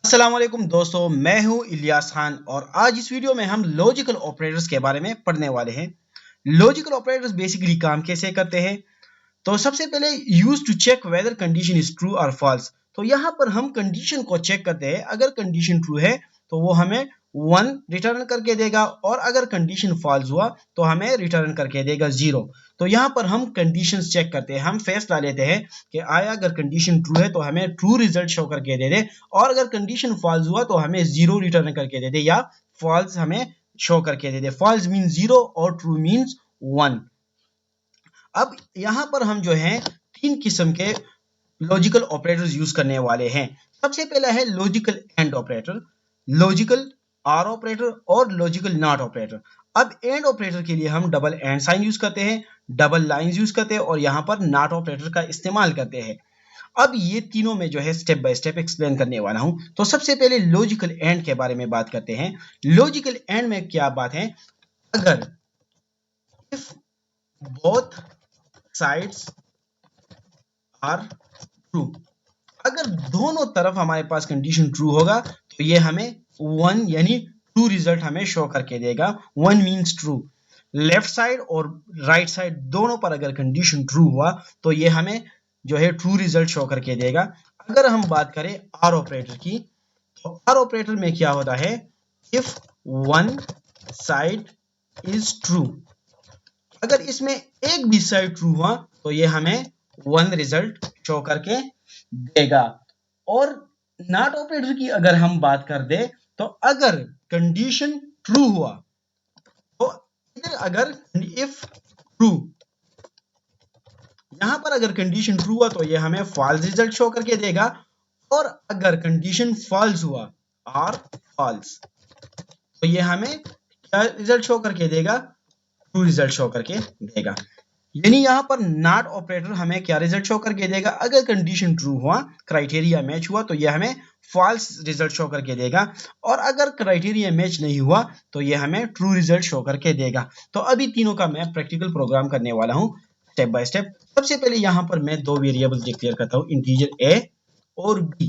अस्सलाम वालेकुम दोस्तों, मैं हूं इलियास खान और आज इस वीडियो में हम लॉजिकल ऑपरेटर्स के बारे में पढ़ने वाले हैं। लॉजिकल ऑपरेटर्स बेसिकली काम कैसे करते हैं? तो सबसे पहले use to check whether condition is true और फॉल्स। तो यहाँ पर हम कंडीशन को चेक करते हैं। अगर कंडीशन ट्रू है तो वो हमें 1 रिटर्न करके देगा और अगर कंडीशन फॉल्स हुआ तो हमें रिटर्न करके देगा 0। तो यहाँ पर हम कंडीशंस चेक करते हैं, हम फैसला लेते हैं कि आया अगर कंडीशन ट्रू है तो हमें ट्रू रिजल्ट शो करके दे दे और अगर कंडीशन फॉल्स हुआ तो हमें 0 रिटर्न करके दे दे या फॉल्स हमें शो करके दे दे। फॉल्स मीन 0 और ट्रू मीन्स 1। अब यहाँ पर हम जो है 3 किस्म के लॉजिकल ऑपरेटर्स यूज करने वाले हैं। सबसे पहला है logical and operator, logical or operator और लॉजिकल नॉट ऑपरेटर। अब एंड ऑपरेटर के लिए हम डबल एंड साइन यूज करते हैं, डबल लाइंस यूज करते हैं और यहाँ पर नॉट ऑपरेटर का इस्तेमाल करते हैं। अब ये तीनों में जो है स्टेप बाय स्टेप एक्सप्लेन करने वाला हूं। तो सबसे पहले लॉजिकल एंड के बारे में बात करते हैं। लॉजिकल एंड में क्या बात है? अगर if both sides are true, अगर दोनों तरफ हमारे पास कंडीशन ट्रू होगा तो ये हमें 1 यानी ट्रू रिजल्ट हमें शो करके देगा। 1 मींस ट्रू। लेफ्ट साइड और राइट साइड दोनों पर अगर कंडीशन ट्रू हुआ तो ये हमें जो है ट्रू रिजल्ट शो करके देगा। अगर हम बात करें आर ऑपरेटर की, तो आर ऑपरेटर में क्या होता है? If one side is true, अगर इसमें एक भी साइड ट्रू हुआ तो ये हमें 1 रिजल्ट शो करके देगा। और नॉट ऑपरेटर की अगर हम बात कर दे तो अगर कंडीशन ट्रू हुआ तो इधर अगर इफ ट्रू, यहां पर अगर कंडीशन ट्रू हुआ तो ये हमें फॉल्स रिजल्ट शो करके देगा और अगर कंडीशन फॉल्स हुआ और फॉल्स तो ये हमें क्या रिजल्ट शो करके देगा? ट्रू रिजल्ट शो करके देगा। यानी यहाँ पर नॉट ऑपरेटर हमें क्या रिजल्ट शो करके देगा? अगर कंडीशन ट्रू हुआ, क्राइटेरिया मैच हुआ तो ये हमें फॉल्स रिजल्ट शो करके देगा और अगर क्राइटेरिया मैच नहीं हुआ तो ये हमें ट्रू रिजल्ट शो करके देगा। तो अभी तीनों का मैं प्रैक्टिकल प्रोग्राम करने वाला हूँ स्टेप बाय स्टेप। सबसे पहले यहाँ पर मैं दो वेरिएबल्स डिक्लेयर करता हूँ, इंटीजर ए और बी।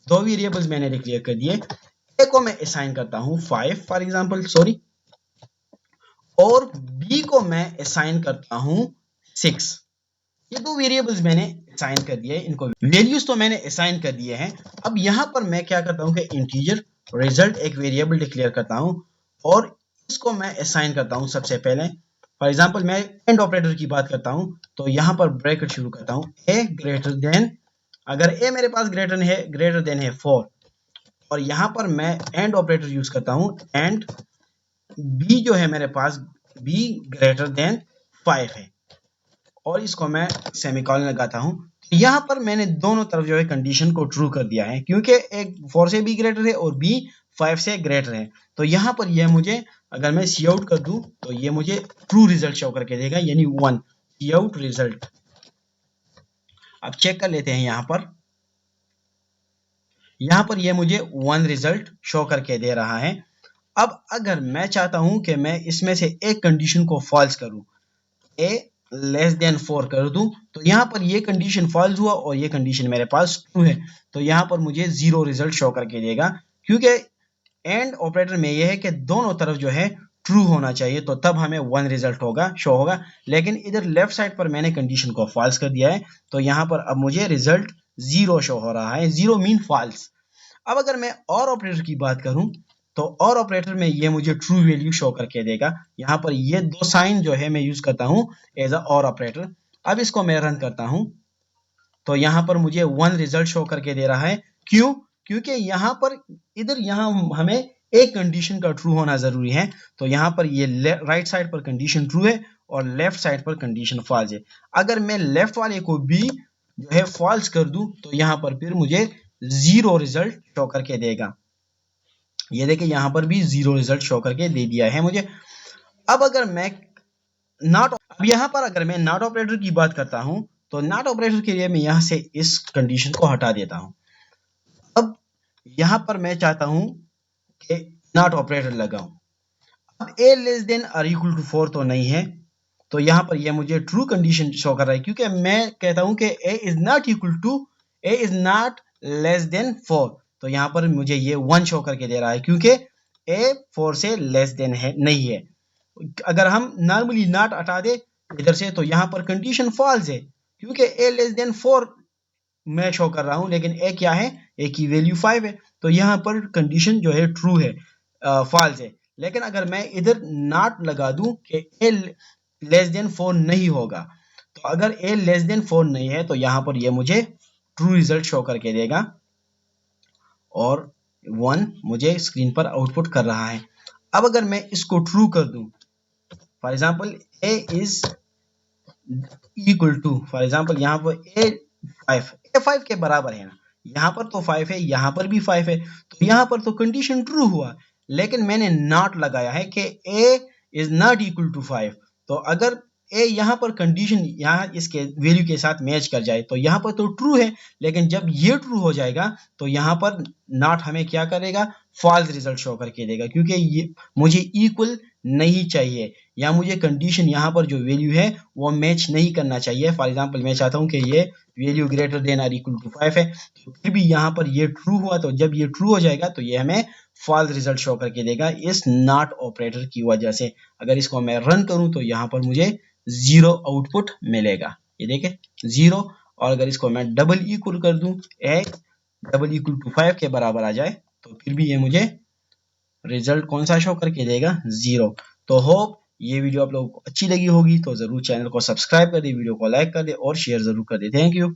दो वेरिएबल्स मैंने डिक्लेयर कर दिए। ए को मैं असाइन करता हूँ 5 फॉर एग्जाम्पल, सॉरी, और बी को मैं असाइन करता हूं 6। ये दो वेरिएबल्स मैंने असाइन कर दिए, इनको वैल्यूज तो मैंने असाइन कर दिए हैं। अब यहां पर मैं क्या करता हूं कि इंटीजर रिजल्ट एक वेरिएबल डिक्लेयर करता हूं और इसको मैं असाइन करता हूं सबसे पहले। फॉर एग्जांपल मैं एंड ऑपरेटर की बात करता हूं तो यहां पर ब्रैकेट शुरू करता हूं, ए ग्रेटर देन, अगर ए मेरे पास ग्रेटर देन है 4 और यहां पर मैं एंड ऑपरेटर यूज करता हूं एंड बी जो है मेरे पास बी ग्रेटर देन 5 है और इसको मैं सेमीकोलन लगाता हूं। यहां पर मैंने दोनों तरफ जो है कंडीशन को ट्रू कर दिया है क्योंकि एक 4 से बी ग्रेटर है और बी 5 से ग्रेटर है। तो यहां पर यह मुझे, अगर मैं सी आउट कर दूं तो ये मुझे ट्रू रिजल्ट शो करके देगा, यानी 1 सी आउट रिजल्ट। अब चेक कर लेते हैं, यहां पर यह मुझे 1 रिजल्ट शो करके दे रहा है। अब अगर मैं चाहता हूं कि मैं इसमें से एक कंडीशन को फॉल्स करूं, ए लेस देन 4 कर दूं, तो यहां पर ये कंडीशन फॉल्स हुआ और ये कंडीशन मेरे पास ट्रू है तो यहां पर मुझे 0 रिजल्ट शो करके देगा क्योंकि एंड ऑपरेटर में यह है कि दोनों तरफ जो है ट्रू होना चाहिए तो तब हमें 1 रिजल्ट होगा, शो होगा। लेकिन इधर लेफ्ट साइड पर मैंने कंडीशन को फॉल्स कर दिया है तो यहां पर अब मुझे रिजल्ट 0 शो हो रहा है। 0 मीन फॉल्स। अब अगर मैं और ऑपरेटर की बात करूं तो और ऑपरेटर में ये मुझे ट्रू वैल्यू शो करके देगा। यहाँ पर ये दो साइन जो है मैं यूज करता हूं एज अ और ऑपरेटर। अब इसको मैं रन करता हूं तो यहाँ पर मुझे 1 रिजल्ट शो करके दे रहा है। क्यों? क्योंकि यहाँ पर इधर यहाँ हमें एक कंडीशन का ट्रू होना जरूरी है तो यहाँ पर ये राइट साइड पर कंडीशन ट्रू है और लेफ्ट साइड पर कंडीशन फॉल्स है। अगर मैं लेफ्ट वाले को भी जो है फॉल्स कर दूं तो यहाँ पर फिर मुझे 0 रिजल्ट शो करके देगा। ये देखिए यहाँ पर भी 0 रिजल्ट शो करके दे दिया है मुझे। अब अगर मैं अब यहाँ पर अगर मैं नॉट ऑपरेटर की बात करता हूं तो नॉट ऑपरेटर के लिए मैं यहाँ से इस कंडीशन को हटा देता हूं। अब यहाँ पर मैं चाहता हूं कि नॉट ऑपरेटर लगाऊं। अब ए लेस देन और इक्वल टू 4 तो नहीं है तो यहाँ पर यह मुझे ट्रू कंडीशन शो कर रहा है क्योंकि मैं कहता हूं कि A is not equal to, A is not less than 4 तो यहाँ पर मुझे ये 1 शो करके दे रहा है क्योंकि a 4 से लेस देन है नहीं है। अगर हम नॉर्मली नॉट हटा दे इधर से तो यहाँ पर कंडीशन फॉल्स है क्योंकि a लेस देन 4 मैं शो कर रहा हूँ, लेकिन a क्या है, a की वैल्यू 5 है, तो यहाँ पर कंडीशन जो है ट्रू है, फॉल्स है। लेकिन अगर मैं इधर नॉट लगा दूं कि a लेस देन 4 नहीं होगा, तो अगर a लेस देन 4 नहीं है तो यहाँ पर ये मुझे ट्रू रिजल्ट शो करके देगा और 1 मुझे स्क्रीन पर आउटपुट कर रहा है। अब अगर मैं इसको ट्रू कर दूं, for example a is equal to, for example यहाँ पर a 5 के बराबर है ना, यहाँ पर तो 5 है, यहाँ पर भी 5 है, तो यहाँ पर तो कंडीशन ट्रू हुआ, लेकिन मैंने नॉट लगाया है कि a is not equal to 5। तो अगर a यहाँ पर कंडीशन यहाँ इसके वैल्यू के साथ मैच कर जाए तो यहाँ पर तो ट्रू है, लेकिन जब ये ट्रू हो जाएगा तो यहाँ पर नॉट हमें क्या करेगा, फॉल्स रिजल्ट शो करके देगा, क्योंकि ये मुझे इक्वल नहीं चाहिए या मुझे कंडीशन यहाँ पर जो वैल्यू है वो मैच नहीं करना चाहिए। फॉर एग्जांपल मैं चाहता हूँ कि ये वैल्यू ग्रेटर देन और इक्वल टू 5 है, तो फिर भी यहाँ पर ये ट्रू हुआ, तो जब ये ट्रू हो जाएगा तो ये हमें फॉल्स रिजल्ट शो करके देगा इस नॉट ऑपरेटर की वजह से। अगर इसको मैं रन करूं तो यहाँ पर मुझे 0 आउटपुट मिलेगा, ये देखें 0। और अगर इसको मैं डबल इक्वल कर दूं, एक डबल इक्वल टू 5 के बराबर आ जाए, तो फिर भी ये मुझे रिजल्ट कौन सा शो करके देगा, 0। तो होप ये वीडियो आप लोगों को अच्छी लगी होगी, तो जरूर चैनल को सब्सक्राइब कर दे, वीडियो को लाइक कर दे और शेयर जरूर कर दे। Thank you.